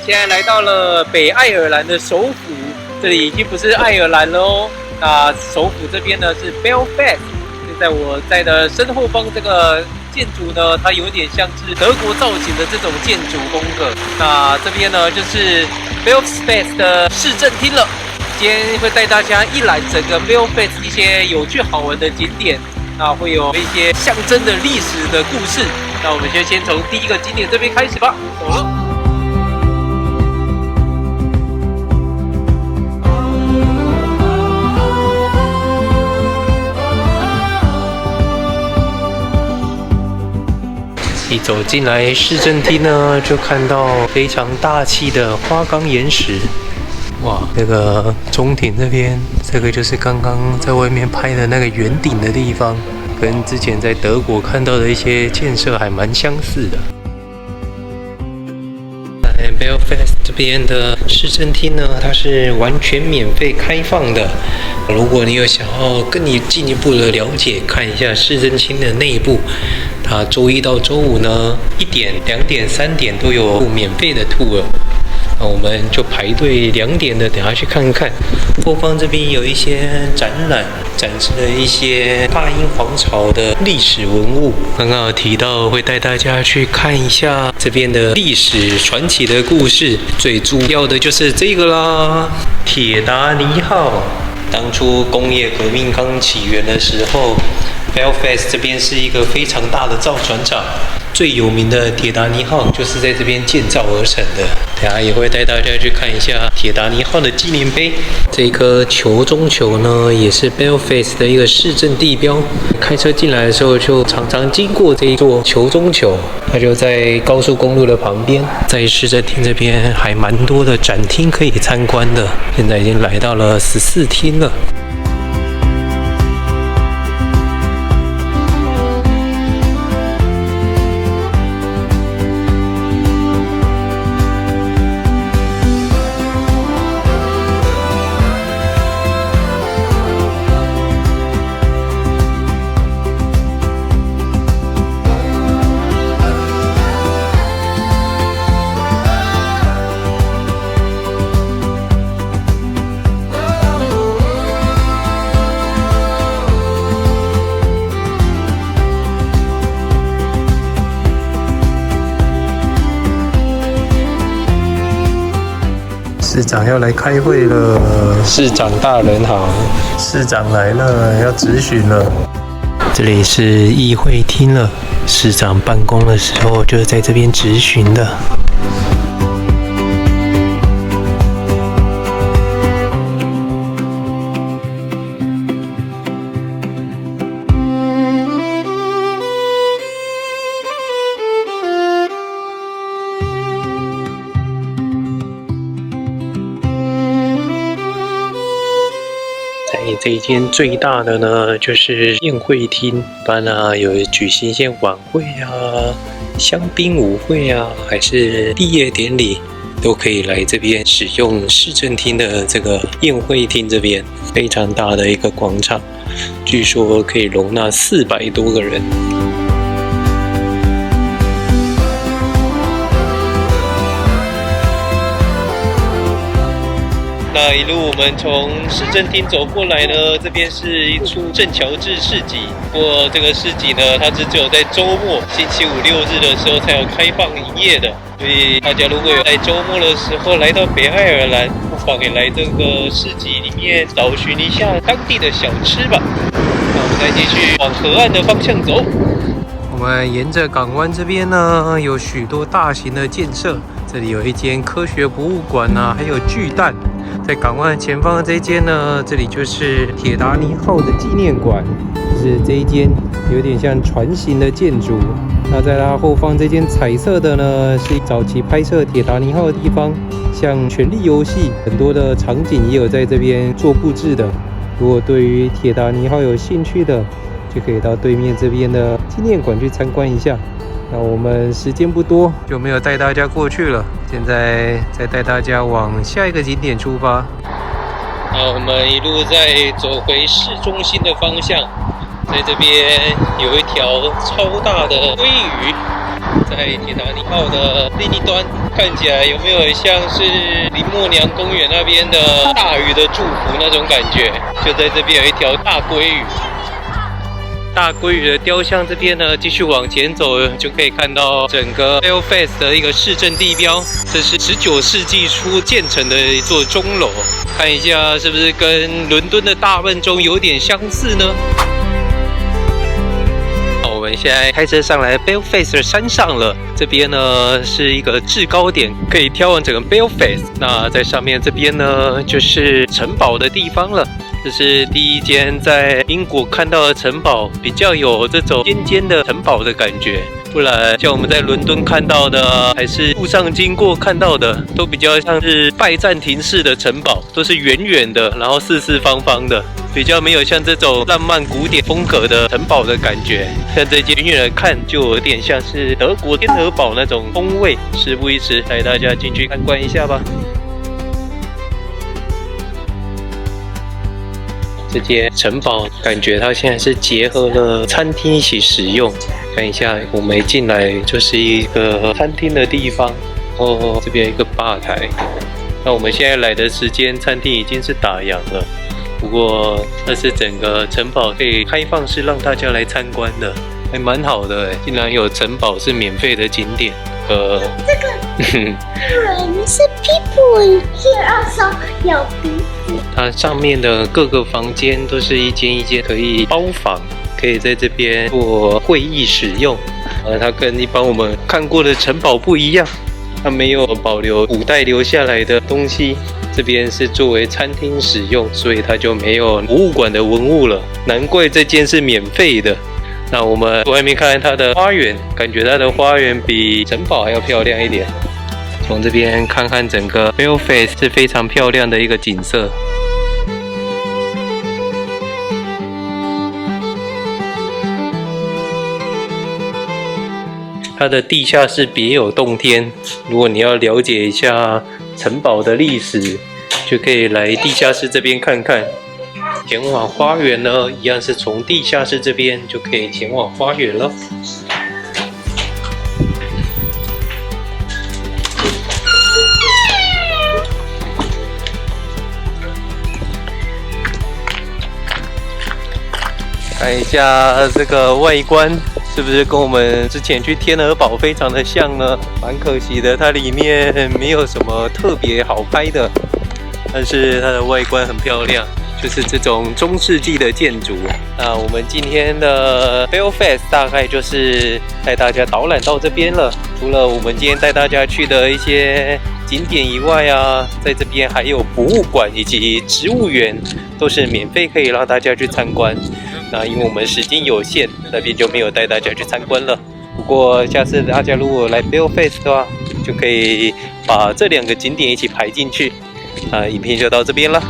現在來到了北愛爾蘭的首府，這裡已經不是愛爾蘭了哦。那首府這邊呢是 Belfast， 就在我在的身後方这個建築呢，它有點像是德國造型的這種建築風格。那這邊呢就是 Belfast 的市政廳了。今天會帶大家一覽整個 Belfast 一些有趣好玩的景點，那會有一些象徵的歷史的故事。那我們就先從第一個景點這邊開始吧，走了。一走進來市政廳呢，就看到非常大氣的花崗岩石。哇，這個中庭這邊，這個就是剛剛在外面拍的那個圓頂的地方，跟之前在德國看到的一些建設還蠻相似的。在 Belfast 這邊的市政廳呢，它是完全免費開放的。如果你有想要更進一步的了解，看一下市政廳的內部，它周一到周五呢，1點、2點、3點都有免費的 tour。那我們就排隊2點的，等下去看看。後方這邊有一些展覽，展示了一些大英皇朝的歷史文物。剛剛有提到會帶大家去看一下這邊的歷史傳奇的故事，最主要的就是這個啦，鐵達尼號。當初工業革命剛起源的時候，Belfast 這邊是一個非常大的造船廠。最有名的鐵達尼號就是在這邊建造而成的。等下也會帶大家去看一下鐵達尼號的紀念碑。這顆球中球呢，也是 Belfast 的一個市政地標。開車進來的時候，就常常經過這一座球中球，它就在高速公路的旁邊。在市政廳這邊還蠻多的展廳可以參觀的。現在已經來到了14廳了。市長要來開會了，市長大人好，市長來了，要質詢了。這裡是議會廳了，市長辦公的時候就是在這邊質詢的。這一間最大的呢，就是宴會廳，一般啊有舉行一些晚會啊、香檳舞會啊，還是畢業典禮，都可以來這邊使用市政廳的這個宴會廳。這邊非常大的一個廣場，據說可以容納400多個人。那一路我們從市政廳走過來呢，這邊是一處聖喬治市集。不過這個市集呢，它是只有在週末、星期5、6日的時候才有開放營業的。所以大家如果有在週末的時候來到北愛爾蘭，不妨也來這個市集裡面找尋一下當地的小吃吧。那我們再繼續往河岸的方向走。我們沿着港灣這邊呢，有許多大型的建設。這裡有一間科學博物館啊，還有巨蛋。在港灣前方的這一間呢，這裡就是鐵達尼號的紀念館，就是這一間有點像船型的建築。那在它後方這間彩色的呢，是早期拍攝鐵達尼號的地方，像《權力遊戲》很多的場景也有在這邊做布置的。如果對於鐵達尼號有興趣的，就可以到對面這邊的紀念館去參觀一下。那我們時間不多，就沒有帶大家過去了。現在再帶大家往下一個景點出發。好，我們一路再走回市中心的方向，在這邊有一條超大的鮭魚，在鐵達尼號的另一端，看起來有沒有像是林默娘公園那邊的大魚的祝福那種感覺？就在這邊有一條大鮭魚。大鮭魚的雕像這邊呢，繼續往前走就可以看到整個 Belfast 的一個市政地標。這是19世紀初建成的一座鐘樓，看一下是不是跟倫敦的大笨鐘有點相似呢？我們現在開車上來 Belfast 的山上了，這邊呢是一個制高點，可以眺望整個 Belfast。那在上面這邊呢，就是城堡的地方了。這是第一間在英國看到的城堡，比較有這種尖尖的城堡的感覺。不然像我們在倫敦看到的，還是路上經過看到的，都比較像是拜占庭式的城堡，都是圓圓的，然後四四方方的，比較沒有像這種浪漫古典風格的城堡的感覺。像這間遠遠的看，就有點像是德國天鵝堡那種風味。事不宜遲，帶大家進去參觀一下吧。這間城堡感覺它現在是結合了餐廳一起使用。看一下，我們一進來就是一個餐廳的地方，哦，這邊有一個吧台。那我們現在來的時間，餐廳已經是打烊了。不過，這是整個城堡可以開放式讓大家來參觀的，還蠻好的。竟然有城堡是免費的景點。這個是 people here also 有鼻子。它上面的各個房間都是一間一間可以包房，可以在這邊做會議使用。它跟一般我們看過的城堡不一樣，它沒有保留古代留下來的東西，這邊是作為餐廳使用，所以它就沒有博物館的文物了。難怪這間是免費的。那我們外面看看它的花園，感覺它的花園比城堡還要漂亮一點。從這邊看看整個 Belfast 是非常漂亮的一個景色。它的地下室別有洞天，如果你要了解一下城堡的歷史，就可以來地下室這邊看看。前往花園呢，一樣是從地下室這邊就可以前往花園了。看一下這個外觀，是不是跟我們之前去天鵝堡非常的像呢？蠻可惜的，它裡面沒有什麼特別好拍的，但是它的外觀很漂亮。就是這種中世紀的建築。那我們今天的 Belfast 大概就是帶大家導覽到這邊了。除了我們今天帶大家去的一些景點以外啊，在這邊還有博物館以及植物園，都是免費可以讓大家去參觀。那因為我們時間有限，那邊就沒有帶大家去參觀了。不過下次大家如果來 Belfast 的話，就可以把這兩個景點一起排進去。影片就到這邊了。